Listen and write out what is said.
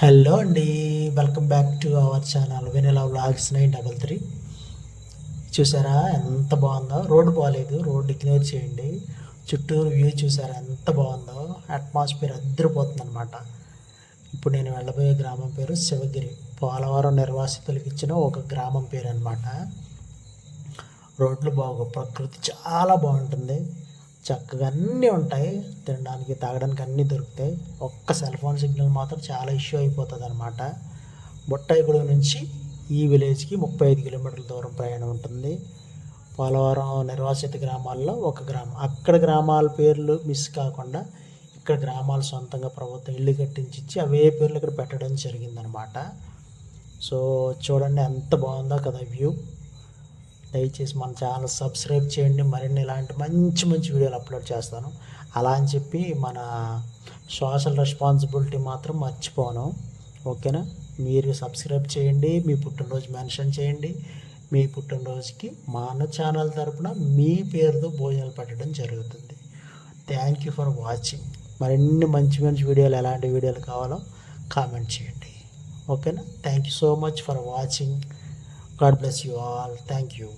Hello అండి. Welcome back to our channel Vennela vlogs 933. చూసారా ఎంత బాగుందో? రోడ్డు బాగాలేదు, రోడ్డు ఇగ్నోర్ చేయండి. చుట్టూరు వ్యూ చూసారా ఎంత బాగుందో? అట్మాస్ఫియర్ అద్దరిపోతుంది అనమాట. ఇప్పుడు నేను వెళ్ళబోయే గ్రామం పేరు శివగిరి. పోలవరం నిర్వాసితులకు ఇచ్చిన ఒక గ్రామం పేరు అనమాట. రోడ్లు ప్రకృతి చాలా బాగుంటుంది. చక్కగా అన్నీ ఉంటాయి, తినడానికి తాగడానికి అన్నీ దొరుకుతాయి. ఒక్క సెల్ ఫోన్ సిగ్నల్ మాత్రం చాలా ఇష్యూ అయిపోతుంది అనమాట. బొట్టాయిగూడెం నుంచి ఈ విలేజ్కి 35 కిలోమీటర్ల దూరం ప్రయాణం ఉంటుంది. పోలవరం నిర్వాసిత గ్రామాల్లో ఒక గ్రామం. అక్కడ గ్రామాల పేర్లు మిస్ కాకుండా ఇక్కడ గ్రామాలు సొంతంగా ప్రభుత్వం ఇల్లు కట్టించి ఇచ్చి అవే పేర్లు ఇక్కడ పెట్టడం జరిగిందనమాట. సో చూడండి ఎంత బాగుందో కదా వ్యూ. దయచేసి మన ఛానల్ సబ్స్క్రైబ్ చేయండి. మరిన్ని ఇలాంటి మంచి మంచి వీడియోలు అప్లోడ్ చేస్తాను. అలా అని చెప్పి మన సోషల్ రెస్పాన్సిబిలిటీ మాత్రం మర్చిపోను. ఓకేనా? మీరు సబ్స్క్రైబ్ చేయండి, మీ పుట్టినరోజు మెన్షన్ చేయండి. మీ పుట్టినరోజుకి మన ఛానల్ తరపున మీ పేరుతో భోజనాలు పెట్టడం జరుగుతుంది. Thank you for watching. మరిన్ని మంచి మంచి వీడియోలు, ఎలాంటి వీడియోలు కావాలో కామెంట్ చేయండి. ఓకేనా? Thank you so much for watching. God bless you all. Thank you.